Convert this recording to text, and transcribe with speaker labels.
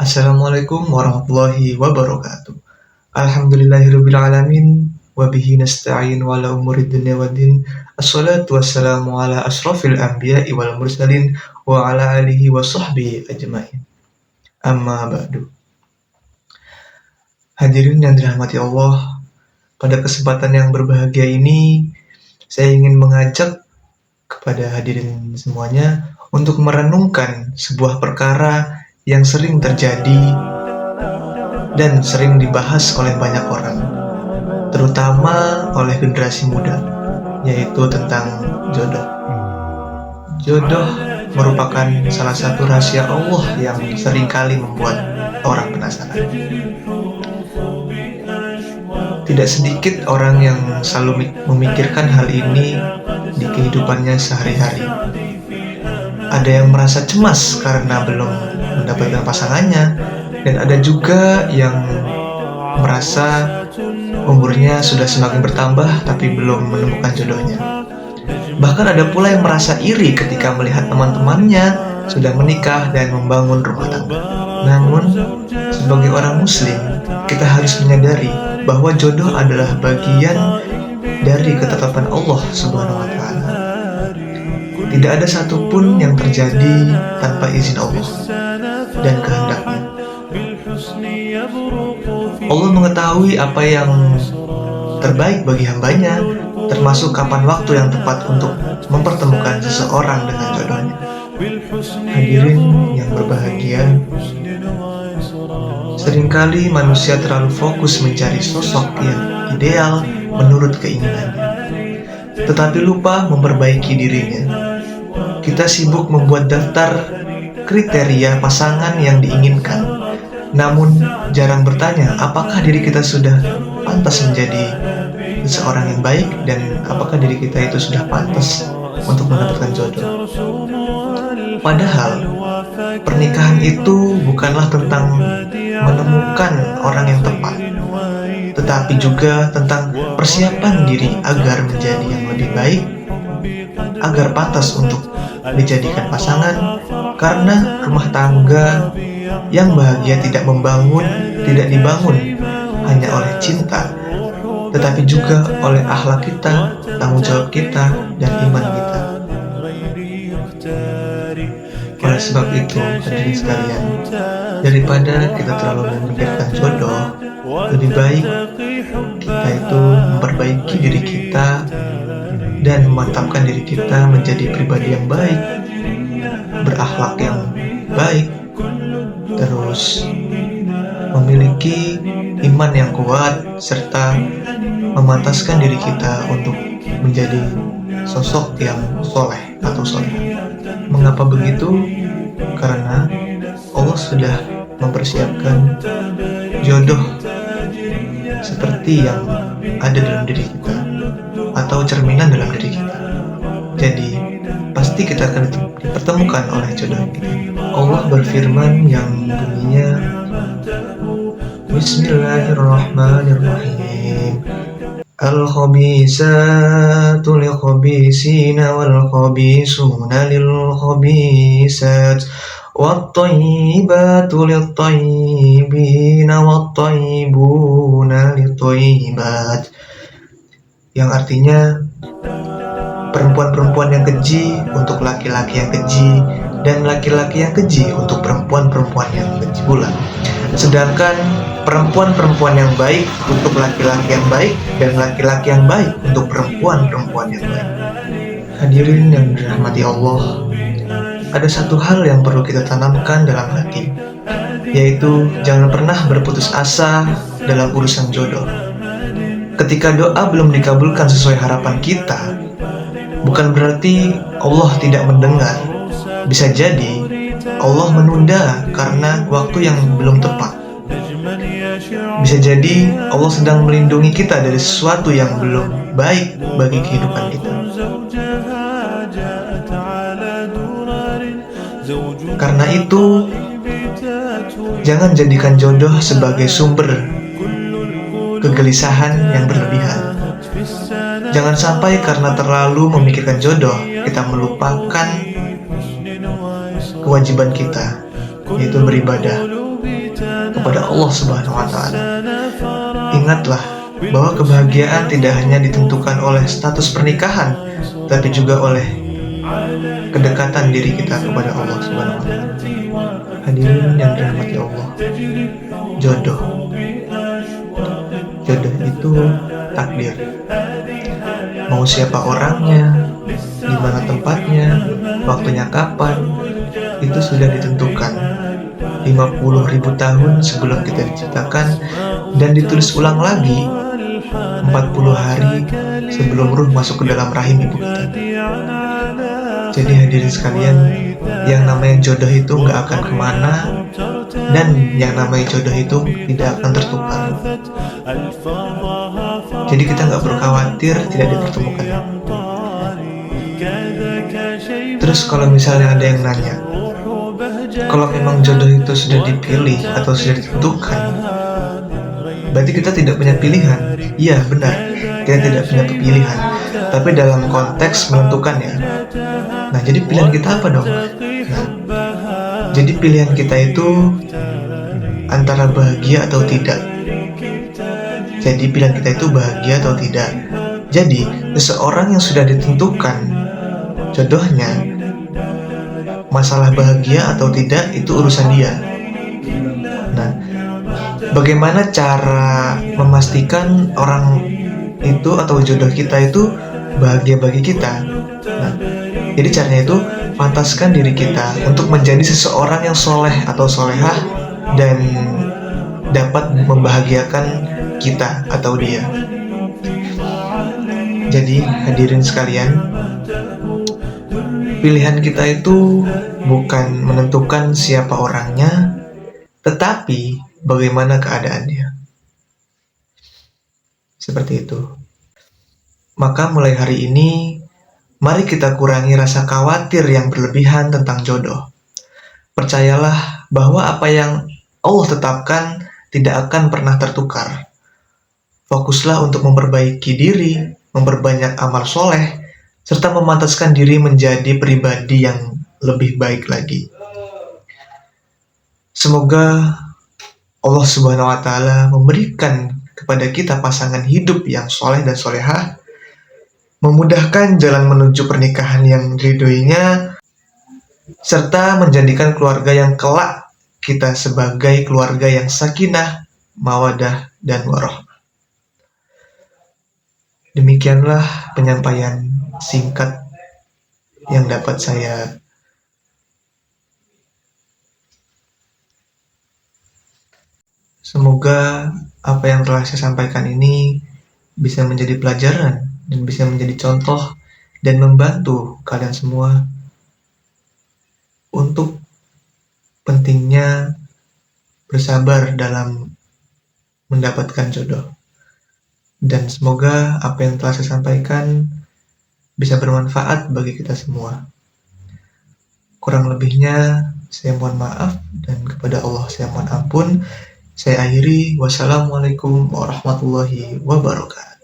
Speaker 1: Assalamualaikum warahmatullahi wabarakatuh. Alhamdulillahirabbil alamin wa bihi nasta'in wa ala umuri dunya waddin. Assalatu wassalamu ala asrofil anbiya'i wal mursalin wa ala alihi wa sahbihi ajmain. Amma ba'du. Hadirin yang dirahmati Allah, pada kesempatan yang berbahagia ini saya ingin mengajak kepada hadirin semuanya untuk merenungkan sebuah perkara yang sering terjadi dan sering dibahas oleh banyak orang, terutama oleh generasi muda, yaitu tentang jodoh. Jodoh merupakan salah satu rahasia Allah yang seringkali membuat orang penasaran. Tidak sedikit orang yang selalu memikirkan hal ini di kehidupannya sehari-hari. Ada yang merasa cemas karena belum mendapatkan pasangannya, dan ada juga yang merasa umurnya sudah semakin bertambah tapi belum menemukan jodohnya. Bahkan ada pula yang merasa iri ketika melihat teman-temannya sudah menikah dan membangun rumah tangga. Namun, sebagai orang muslim, kita harus menyadari bahwa jodoh adalah bagian dari ketetapan Allah Subhanahu wa Ta'ala. Tidak ada satupun yang terjadi tanpa izin Allah dan kehendaknya. Allah mengetahui apa yang terbaik bagi hambanya, termasuk kapan waktu yang tepat untuk mempertemukan seseorang dengan jodohnya. Hadirin yang berbahagia, seringkali manusia terlalu fokus mencari sosok yang ideal menurut keinginannya, tetapi lupa memperbaiki dirinya. Kita sibuk membuat daftar kriteria pasangan yang diinginkan, namun jarang bertanya apakah diri kita sudah pantas menjadi seseorang yang baik dan apakah diri kita itu sudah pantas untuk mendapatkan jodoh. Padahal pernikahan itu bukanlah tentang menemukan orang yang tepat, tetapi juga tentang persiapan diri agar menjadi yang lebih baik, agar pantas untuk dijadikan pasangan, karena rumah tangga yang bahagia tidak dibangun hanya oleh cinta, tetapi juga oleh akhlak kita, tanggung jawab kita, dan iman kita. Oleh sebab itu, hadirin sekalian, daripada kita terlalu memikirkan jodoh, lebih baik kita itu memperbaiki diri kita dan memantapkan diri kita menjadi pribadi yang baik, berakhlak yang baik, terus memiliki iman yang kuat, serta memantaskan diri kita untuk menjadi sosok yang soleh atau soleh. Mengapa begitu? Karena Allah sudah mempersiapkan jodoh seperti yang ada dalam diri kita, atau cerminan dalam diri kita. Jadi, pasti kita akan dipertemukan oleh jodoh kita. Allah berfirman yang bunyinya, Bismillahirrahmanirrahim. Al-khabisatu lil-khabisina wal-khabisuna lil-khabisat wat-tayyibatu lit-tayyibina wat-tayyibuna lit-tayyibat. Yang artinya, perempuan-perempuan yang keji untuk laki-laki yang keji, dan laki-laki yang keji untuk perempuan-perempuan yang keji pula. Sedangkan perempuan-perempuan yang baik untuk laki-laki yang baik, dan laki-laki yang baik untuk perempuan-perempuan yang baik. Hadirin yang dirahmati Allah, ada satu hal yang perlu kita tanamkan dalam hati, yaitu jangan pernah berputus asa dalam urusan jodoh. Ketika doa belum dikabulkan sesuai harapan kita, bukan berarti Allah tidak mendengar. Bisa jadi Allah menunda karena waktu yang belum tepat. Bisa jadi Allah sedang melindungi kita dari sesuatu yang belum baik bagi kehidupan kita. Karena itu, jangan jadikan jodoh sebagai sumber kegelisahan yang berlebihan. Jangan sampai karena terlalu memikirkan jodoh, kita melupakan kewajiban kita, yaitu beribadah kepada Allah Subhanahu wa Ta'ala. Ingatlah bahwa kebahagiaan tidak hanya ditentukan oleh status pernikahan, tapi juga oleh kedekatan diri kita kepada Allah Subhanahu wa Ta'ala. Hadirin yang dirahmati Allah, jodoh itu takdir. Mau siapa orangnya, di mana tempatnya, waktunya kapan, itu sudah ditentukan 50.000 tahun sebelum kita diciptakan, dan ditulis ulang lagi 40 hari sebelum ruh masuk ke dalam rahim ibu kita. Jadi hadirin sekalian, yang namanya jodoh itu gak akan kemana, dan yang namanya jodoh itu tidak akan tertukar. Jadi kita gak perlu khawatir tidak dipertemukan. Terus kalau misalnya ada yang nanya, kalau memang jodoh itu sudah dipilih atau sudah ditentukan, berarti kita tidak punya pilihan. Iya benar, kita tidak punya pilihan, tapi dalam konteks menentukan ya. Nah, jadi pilihan kita apa dong? Nah, jadi pilihan kita itu antara bahagia atau tidak. Jadi pilihan kita itu bahagia atau tidak. Jadi seseorang yang sudah ditentukan jodohnya, masalah bahagia atau tidak itu urusan dia. Nah, bagaimana cara memastikan orang itu atau jodoh kita itu bahagia bagi kita? Nah, jadi caranya itu pantaskan diri kita untuk menjadi seseorang yang soleh atau solehah dan dapat membahagiakan kita atau dia. Jadi hadirin sekalian, pilihan kita itu bukan menentukan siapa orangnya, tetapi bagaimana keadaannya. Seperti itu. Maka mulai hari ini, mari kita kurangi rasa khawatir yang berlebihan tentang jodoh. Percayalah bahwa apa yang Allah tetapkan tidak akan pernah tertukar. Fokuslah untuk memperbaiki diri, memperbanyak amal soleh, serta memantaskan diri menjadi pribadi yang lebih baik lagi. Semoga Allah Subhanahu wa Ta'ala memberikan kepada kita pasangan hidup yang soleh dan solehah, memudahkan jalan menuju pernikahan yang diridhoinya, serta menjadikan keluarga yang kelak kita sebagai keluarga yang sakinah, mawadah, dan warahmah. Demikianlah penyampaian singkat yang dapat saya semoga apa yang telah saya sampaikan ini bisa menjadi pelajaran dan bisa menjadi contoh dan membantu kalian semua untuk pentingnya bersabar dalam mendapatkan jodoh. Dan semoga apa yang telah saya sampaikan bisa bermanfaat bagi kita semua. Kurang lebihnya saya mohon maaf, dan kepada Allah saya mohon ampun. Saya akhiri, wassalamualaikum warahmatullahi wabarakatuh.